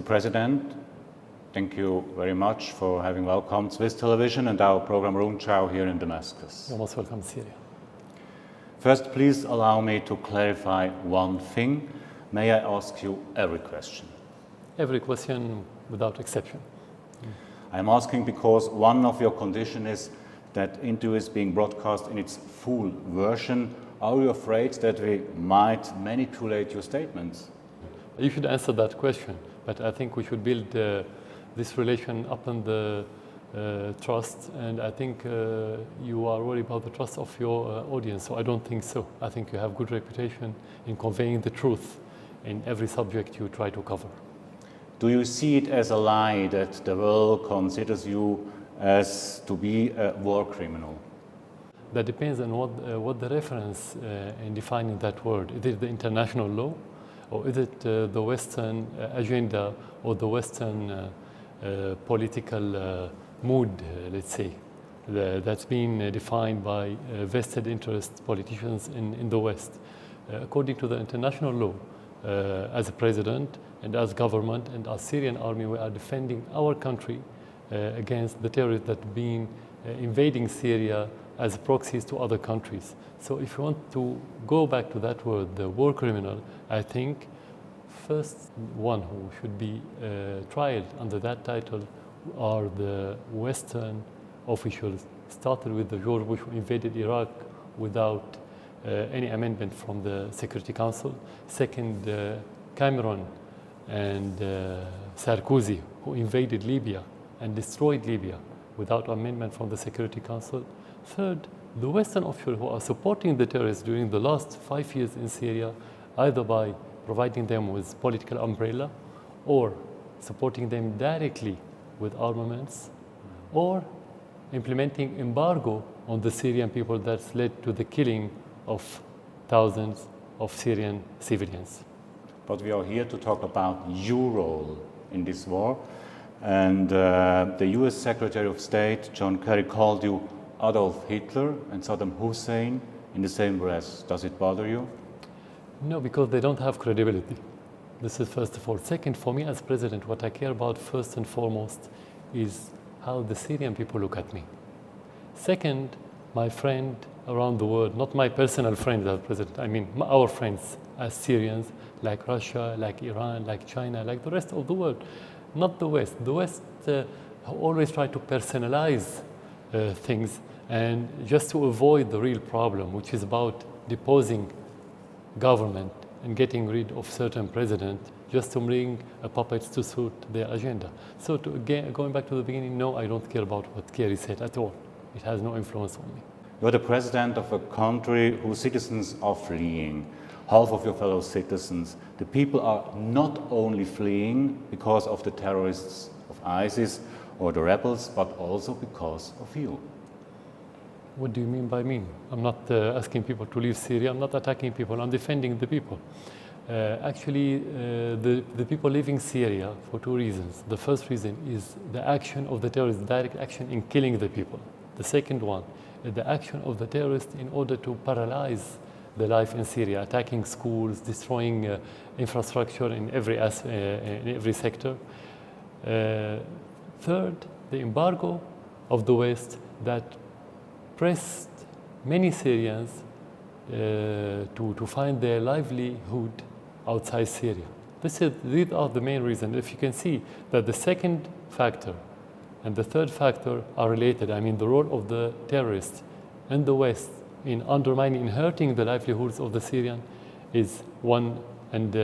Mr. President, thank you very much for having welcomed Swiss television and our program Rundschau here in Damascus. You're most welcome, Syria. First, please allow me to clarify one thing. May I ask you every question? Every question without exception. I'm asking because one of your conditions is that interview is being broadcast in its full version. Are you afraid that we might manipulate your statements? You should answer that question, but I think we should build this relation upon the trust, and I think you are worried about the trust of your audience, so I don't think so. I think you have good reputation in conveying the truth in every subject you try to cover. Do you see it as a lie that the world considers you as to be a war criminal? That depends on what the reference in defining that word. Is it the international law, or is it the Western agenda, or the Western political mood, let's say, that's been defined by vested interest politicians in the West? According to the international law, as a president and as government and as Syrian army, we are defending our country against the terrorists that have been invading Syria as proxies to other countries. So if you want to go back to that word, the war criminal, I think first one who should be tried under that title are the Western officials, started with the George Bush who invaded Iraq without any amendment from the Security Council. Second, Cameron and Sarkozy, who invaded Libya and destroyed Libya without amendment from the Security Council. Third, the Western officials who are supporting the terrorists during the last 5 years in Syria, either by providing them with political umbrella or supporting them directly with armaments, or implementing embargo on the Syrian people that's led to the killing of thousands of Syrian civilians. But we are here to talk about your role in this war. And the US Secretary of State, John Kerry, called you Adolf Hitler and Saddam Hussein in the same breath. Does it bother you? No, because they don't have credibility. This is first of all. Second, for me as president, what I care about first and foremost is how the Syrian people look at me. Second, my friend around the world, not my personal friends as president, I mean our friends as Syrians, like Russia, like Iran, like China, like the rest of the world, not the West. The West always try to personalize things, and just to avoid the real problem, which is about deposing government and getting rid of certain president, just to bring puppets to suit their agenda. So going back to the beginning, no, I don't care about what Kerry said at all. It has no influence on me. You're the president of a country whose citizens are fleeing. Half of your fellow citizens. The people are not only fleeing because of the terrorists of ISIS or the rebels, but also because of you. What do you mean by me? I'm not asking people to leave Syria. I'm not attacking people. I'm defending the people. Actually, the people leaving Syria for two reasons. The first reason is the action of the terrorists, direct action in killing the people. The second one, the action of the terrorists in order to paralyze the life in Syria, attacking schools, destroying infrastructure in every sector. Third, the embargo of the West that pressed many Syrians to find their livelihood outside Syria. These are the main reasons. If you can see that the second factor and the third factor are related, I mean the role of the terrorists and the West in undermining and hurting the livelihoods of the Syrian is one, and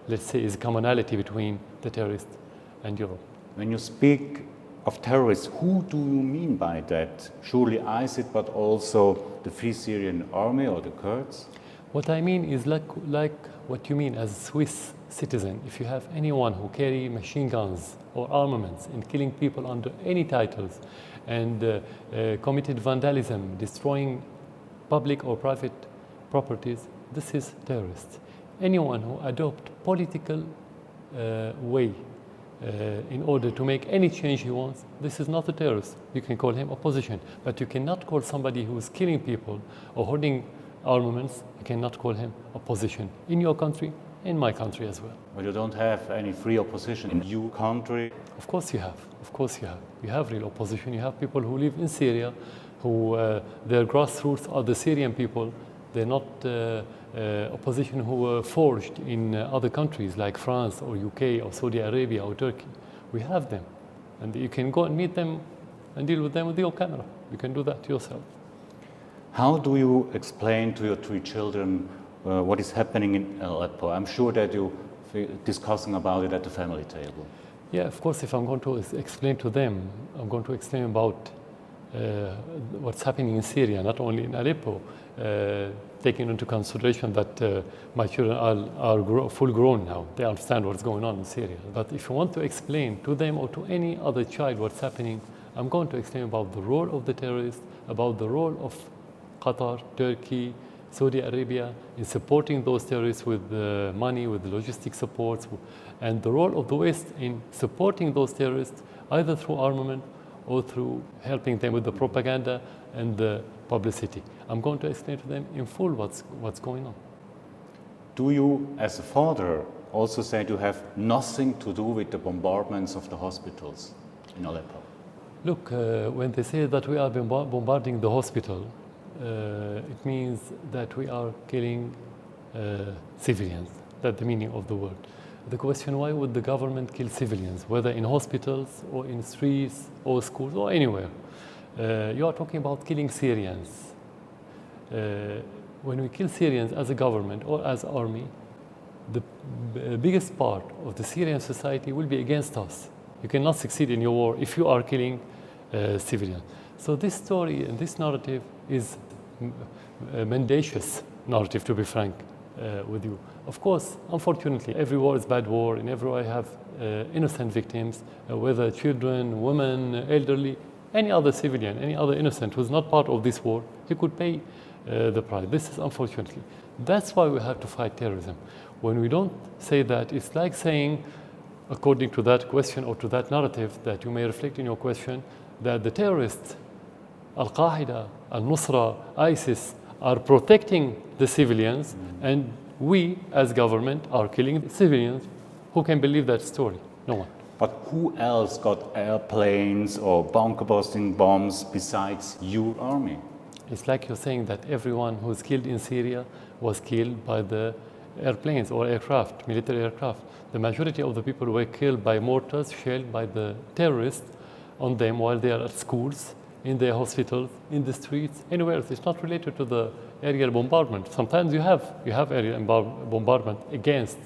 let's say is commonality between the terrorists and Europe. When you speak of terrorists, who do you mean by that? Surely ISIS, but also the Free Syrian Army or the Kurds? What I mean is like what you mean as a Swiss citizen. If you have anyone who carry machine guns or armaments and killing people under any titles and committed vandalism, destroying public or private properties, this is terrorist. Anyone who adopt political way in order to make any change he wants, this is not a terrorist. You can call him opposition, but you cannot call somebody who is killing people or holding armaments, you cannot call him opposition in your country in my country as well. But you don't have any free opposition in your country. Of course you have. Of course you have. You have real opposition. You have people who live in Syria, who their grassroots are the Syrian people. They're not opposition who were forged in other countries like France or UK or Saudi Arabia or Turkey. We have them. And you can go and meet them and deal with them with your camera. You can do that yourself. How do you explain to your 3 children what is happening in Aleppo? I'm sure that you're discussing about it at the family table. Yeah, of course, if I'm going to explain to them, I'm going to explain about what's happening in Syria, not only in Aleppo, taking into consideration that my children are full grown now. They understand what's going on in Syria. But if you want to explain to them or to any other child what's happening, I'm going to explain about the role of the terrorists, about the role of Qatar, Turkey, Saudi Arabia in supporting those terrorists with money, with logistic supports, and the role of the West in supporting those terrorists either through armament or through helping them with the propaganda and the publicity. I'm going to explain to them in full what's going on. Do you, as a father, also say you have nothing to do with the bombardments of the hospitals in Aleppo? Look, when they say that we are bombarding the hospital, it means that we are killing civilians. That's the meaning of the word. The question, why would the government kill civilians, whether in hospitals or in streets or schools or anywhere? You are talking about killing Syrians. When we kill Syrians as a government or as army, the biggest part of the Syrian society will be against us. You cannot succeed in your war if you are killing civilians. So this story and this narrative is a mendacious narrative, to be frank with you. Of course, unfortunately, every war is bad war, and every war have innocent victims, whether children, women, elderly, any other civilian, any other innocent who's not part of this war, he could pay the price. This is unfortunately. That's why we have to fight terrorism. When we don't say that, it's like saying, according to that question or to that narrative that you may reflect in your question, that the terrorists, Al-Qaeda, Al-Nusra, ISIS, are protecting the civilians, and we, as government, are killing civilians. Who can believe that story? No one. But who else got airplanes or bunker-busting bombs besides your army? It's like you're saying that everyone who's killed in Syria was killed by the airplanes or aircraft, military aircraft. The majority of the people were killed by mortars shelled by the terrorists on them while they are at schools, in their hospitals, in the streets, anywhere else. It's not related to the aerial bombardment. Sometimes you have aerial bombardment against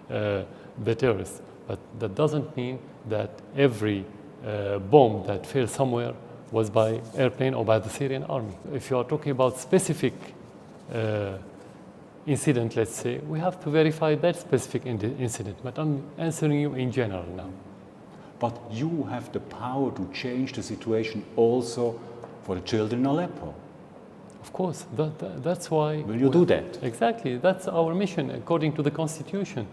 the terrorists, but that doesn't mean that every bomb that fell somewhere was by airplane or by the Syrian army. If you are talking about specific incident, let's say, we have to verify that specific incident, but I'm answering you in general now. But you have the power to change the situation also for the children in Aleppo. Of course, that's why... Will you do that? Exactly, that's our mission according to the Constitution,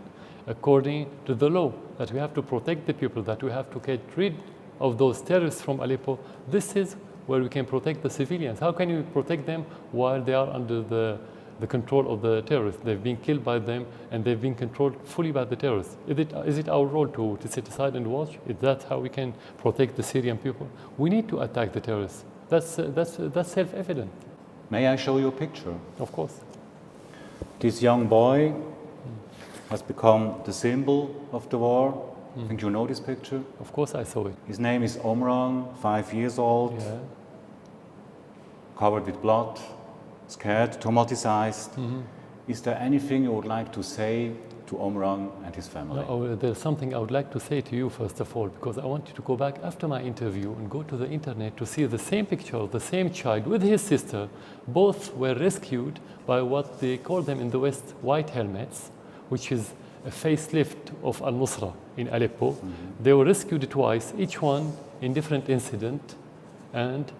according to the law, that we have to protect the people, that we have to get rid of those terrorists from Aleppo. This is where we can protect the civilians. How can you protect them while they are under the control of the terrorists? They've been killed by them and they've been controlled fully by the terrorists. Is it our role to sit aside and watch? Is that how we can protect the Syrian people? We need to attack the terrorists. That's self-evident. May I show you a picture? Of course. This young boy has become the symbol of the war. I think you know this picture. Of course I saw it. His name is Omran, 5 years old, Yeah. covered with blood, scared, traumatized. Is there anything you would like to say to Omran and his family? There's something I would like to say to you, first of all, because I want you to go back after my interview and go to the internet to see the same picture of the same child with his sister. Both were rescued by what they call them in the West white helmets, which is a facelift of al-Nusra in Aleppo. They were rescued twice, each one in different incident, and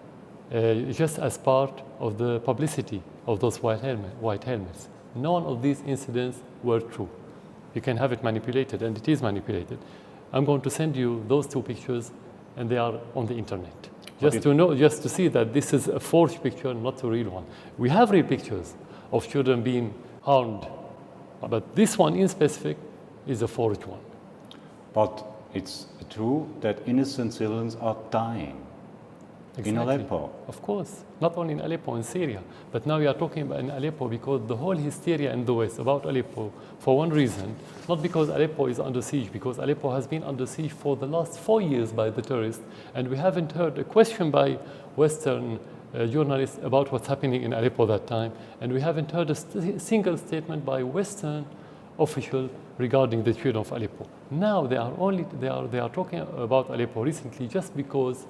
just as part of the publicity of those white helmets. None of these incidents were true. You can have it manipulated, and it is manipulated. I'm going to send you those 2 pictures, and they are on the internet. Just to see that this is a forged picture, not a real one. We have real pictures of children being harmed But this one in specific is a forged one. But it's true that innocent civilians are dying in Aleppo. Of course, not only in Aleppo, in Syria. But now we are talking about in Aleppo because the whole hysteria in the West about Aleppo, for one reason, not because Aleppo is under siege, because Aleppo has been under siege for the last 4 years by the terrorists, and we haven't heard a question by Western journalists about what's happening in Aleppo that time, and we haven't heard a single statement by Western official regarding the situation of Aleppo. Now they are talking about Aleppo recently just because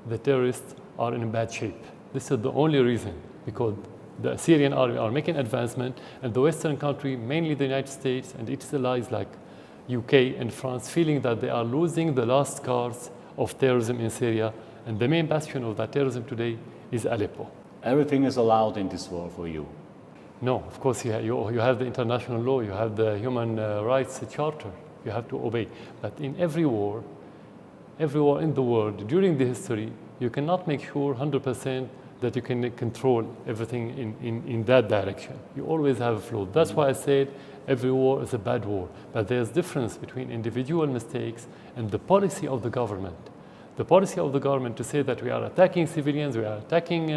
the terrorists are in bad shape. This is the only reason, because the Syrian army are making advancement, and the Western country, mainly the United States and its allies like UK and France, feeling that they are losing the last scars of terrorism in Syria, and the main bastion of that terrorism today is Aleppo. Everything is allowed in this war for you. No, of course you have the international law, you have the human rights charter, you have to obey. But in every war in the world, during the history, you cannot make sure 100% that you can control everything in that direction. You always have a flaw. That's why I said every war is a bad war. But there's difference between individual mistakes and the policy of the government. The policy of the government to say that we are attacking civilians, we are attacking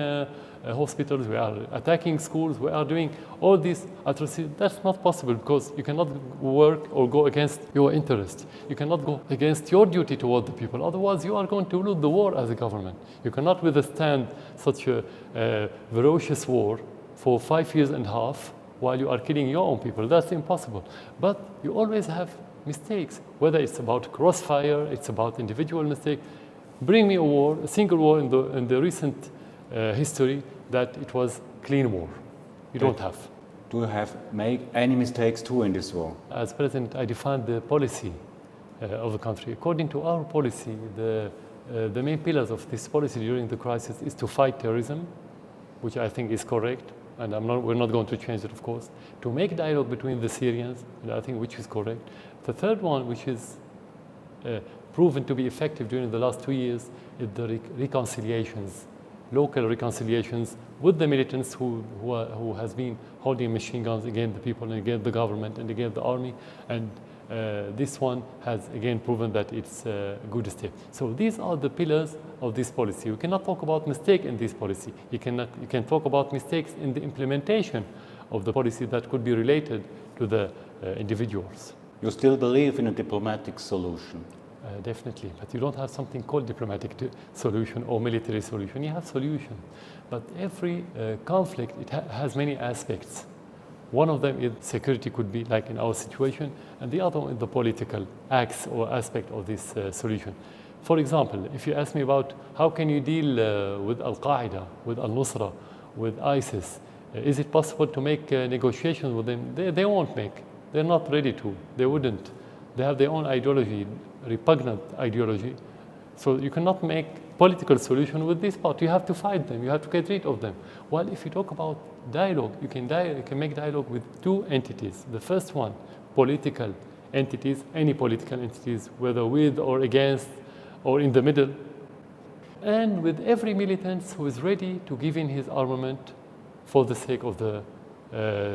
hospitals, we are attacking schools, we are doing all these atrocities, that's not possible because you cannot work or go against your interest. You cannot go against your duty toward the people. Otherwise, you are going to lose the war as a government. You cannot withstand such a ferocious war for 5 years and a half while you are killing your own people. That's impossible. But you always have mistakes, whether it's about crossfire, it's about individual mistake. Bring me a single war in the recent history that it was clean war. You don't have. Do you have made any mistakes too in this war? As president, I defined the policy of the country. According to our policy, the main pillars of this policy during the crisis is to fight terrorism, which I think is correct, and we're not going to change it, of course. To make dialogue between the Syrians, and I think which is correct. The third one, which is proven to be effective during the last 2 years, is the reconciliations, local reconciliations with the militants who has been holding machine guns against the people and against the government and against the army. And this one has again proven that it's a good step. So these are the pillars of this policy. We cannot talk about mistake in this policy. You can talk about mistakes in the implementation of the policy that could be related to the individuals. You still believe in a diplomatic solution? Definitely, but you don't have something called diplomatic solution or military solution. You have solution, but every conflict, it has many aspects. One of them is security, could be like in our situation, and the other one is the political acts or aspect of this solution. For example, if you ask me about how can you deal with Al-Qaeda, with Al-Nusra, with ISIS, is it possible to make negotiations with them? They won't make. They're not ready to. They wouldn't. They have their own ideology, repugnant ideology. So you cannot make political solution with this part. You have to fight them. You have to get rid of them. While if you talk about dialogue, you can make dialogue with two entities. The first one, political entities, any political entities, whether with or against or in the middle, and with every militant who is ready to give in his armament for the sake of the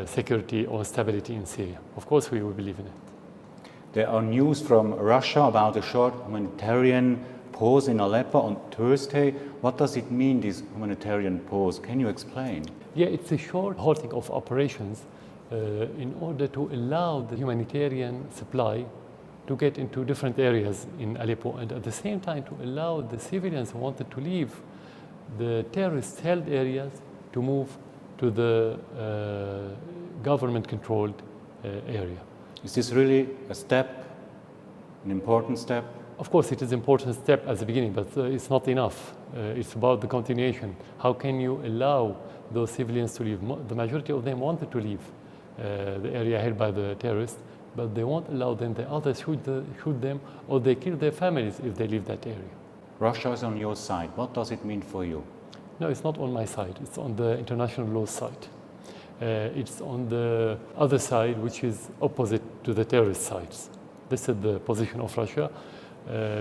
security or stability in Syria. Of course, we will believe in it. There are news from Russia about a short humanitarian pause in Aleppo on Thursday. What does it mean, this humanitarian pause? Can you explain? Yeah, it's a short halting of operations in order to allow the humanitarian supply to get into different areas in Aleppo, and at the same time to allow the civilians who wanted to leave the terrorist-held areas to move to the government-controlled area. Is this really a step, an important step? Of course, it is an important step at the beginning, but it's not enough. It's about the continuation. How can you allow those civilians to leave? The majority of them wanted to leave the area held by the terrorists, but they won't allow them. The others shoot them, or they kill their families if they leave that area. Russia is on your side. What does it mean for you? No, it's not on my side. It's on the international law side. It's on the other side, which is opposite to the terrorist sides. This is the position of Russia,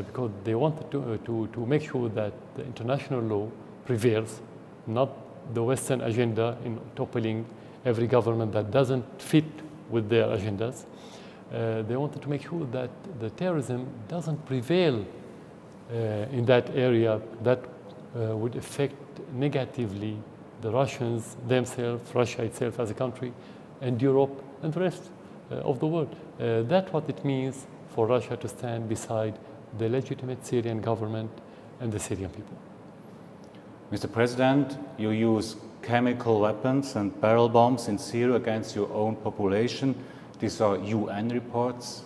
because they wanted to make sure that the international law prevails, not the Western agenda in toppling every government that doesn't fit with their agendas. They wanted to make sure that the terrorism doesn't prevail in that area that would affect negatively the Russians themselves, Russia itself as a country, and Europe and the rest of the world. That's what it means for Russia to stand beside the legitimate Syrian government and the Syrian people. Mr. President, you use chemical weapons and barrel bombs in Syria against your own population. These are UN reports.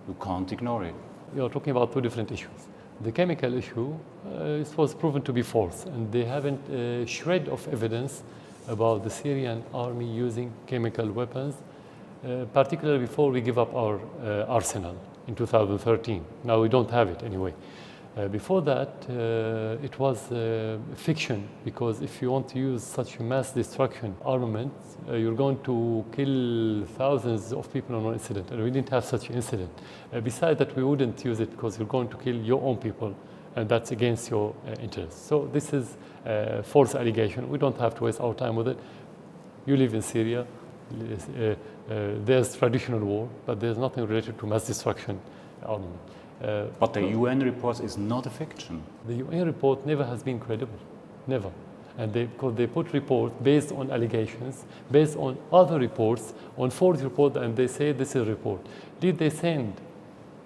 You can't ignore it. You're talking about two different issues. The chemical issue, it was proven to be false, and they haven't a shred of evidence about the Syrian army using chemical weapons, particularly before we give up our arsenal in 2013. Now we don't have it anyway. Before that, it was fiction, because if you want to use such mass destruction armament, you're going to kill thousands of people on one incident, and we didn't have such an incident. Besides that, we wouldn't use it because you're going to kill your own people, and that's against your interests. So this is a false allegation. We don't have to waste our time with it. You live in Syria. There's traditional war, but there's nothing related to mass destruction armament. But the UN report is not a fiction. The UN report never has been credible, never. And because they put reports based on allegations, based on other reports, on forged report, and they say this is a report. Did they send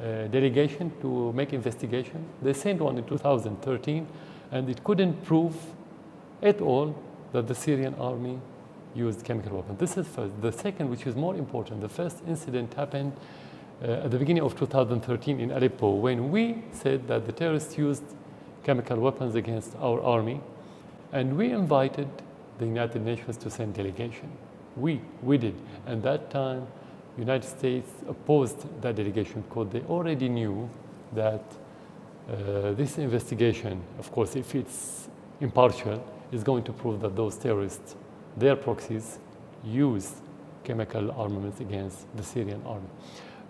a delegation to make investigation? They sent one in 2013, and it couldn't prove at all that the Syrian army used chemical weapons. This is first. The second, which is more important, the first incident happened at the beginning of 2013 in Aleppo, when we said that the terrorists used chemical weapons against our army, and we invited the United Nations to send delegation. We did. And that time, United States opposed that delegation because they already knew that this investigation, of course, if it's impartial, is going to prove that those terrorists, their proxies, used chemical armaments against the Syrian army.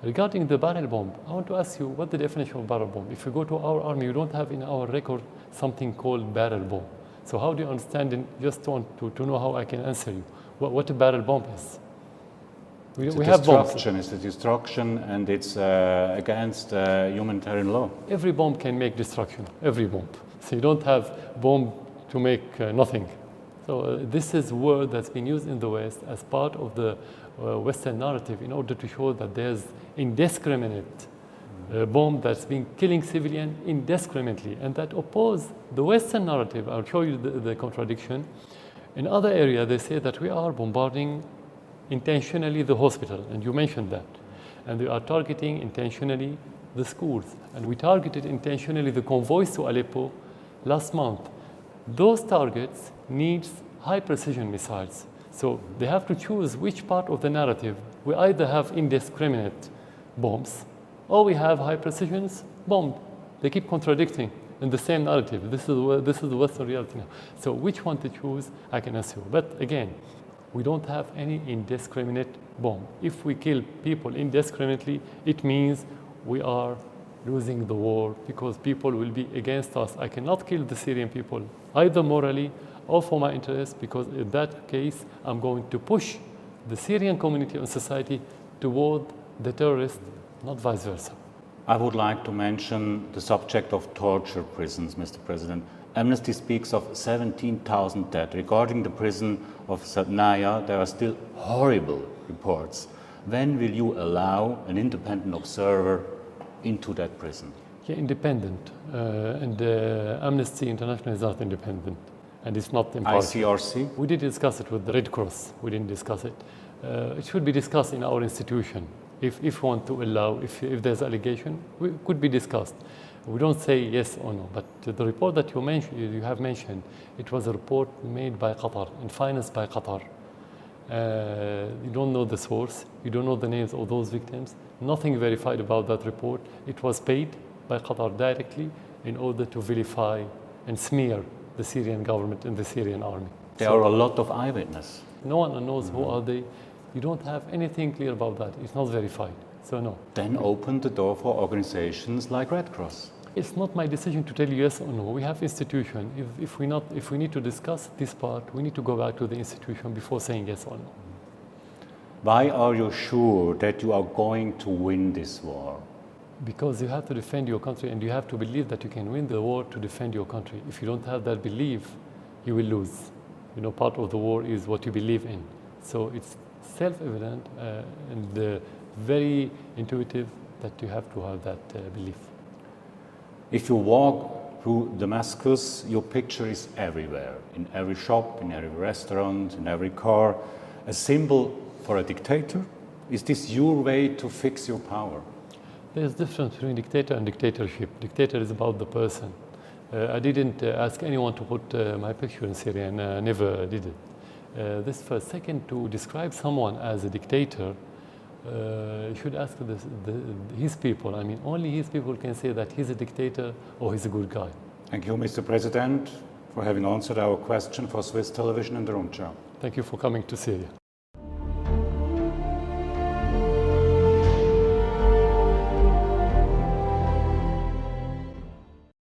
Regarding the barrel bomb, I want to ask you what the definition of barrel bomb. If you go to our army, you don't have in our record something called barrel bomb. So how do you understand it? Just want to know how I can answer you. What a barrel bomb is. We have bombs. It's a destruction, and it's against humanitarian law. Every bomb can make destruction, every bomb. So you don't have bomb to make nothing. So this is a word that's been used in the West as part of the Western narrative in order to show that there's indiscriminate bomb that's been killing civilians indiscriminately, and that oppose the Western narrative. I'll show you the contradiction. In other areas, they say that we are bombarding intentionally the hospital, and you mentioned that. And we are targeting intentionally the schools. And we targeted intentionally the convoys to Aleppo last month. Those targets need high precision missiles. So they have to choose which part of the narrative. We either have indiscriminate bombs, or we have high precision bomb. They keep contradicting in the same narrative. This is the Western reality now. So which one to choose, I can answer you. But again, we don't have any indiscriminate bomb. If we kill people indiscriminately, it means we are losing the war, because people will be against us. I cannot kill the Syrian people, either morally or for my interest, because in that case, I'm going to push the Syrian community and society toward the terrorists, not vice versa. I would like to mention the subject of torture prisons, Mr. President. Amnesty speaks of 17,000 dead. Regarding the prison of Sadnaya, there are still horrible reports. When will you allow an independent observer into that prison? Yeah, independent. And Amnesty International is not independent. And it's not impartial. ICRC? We did discuss it with the Red Cross. We didn't discuss it. It should be discussed in our institution. If we want to allow, if there's allegation, it could be discussed. We don't say yes or no. But the report that you have mentioned, it was a report made by Qatar and financed by Qatar. You don't know the source. You don't know the names of those victims. Nothing verified about that report. It was paid by Qatar directly in order to vilify and smear the Syrian government and the Syrian army. There are a lot of eyewitnesses. No one knows who are they. You don't have anything clear about that. It's not verified. So no. Then open the door for organizations like Red Cross. It's not my decision to tell you yes or no. We have institution. If we need to discuss this part, we need to go back to the institution before saying yes or no. Why are you sure that you are going to win this war? Because you have to defend your country and you have to believe that you can win the war to defend your country. If you don't have that belief, you will lose. You know, part of the war is what you believe in. So it's self-evident and very intuitive that you have to have that belief. If you walk through Damascus, your picture is everywhere, in every shop, in every restaurant, in every car, a symbol for a dictator. Is this your way to fix your power? There's a difference between dictator and dictatorship. Dictator is about the person. I didn't ask anyone to put my picture in Syria, and I never did it. This first. Second, to describe someone as a dictator, you should ask his people. I mean, only his people can say that he's a dictator or he's a good guy. Thank you, Mr. President, for having answered our question for Swiss television and the Rundschau. Thank you for coming to Syria.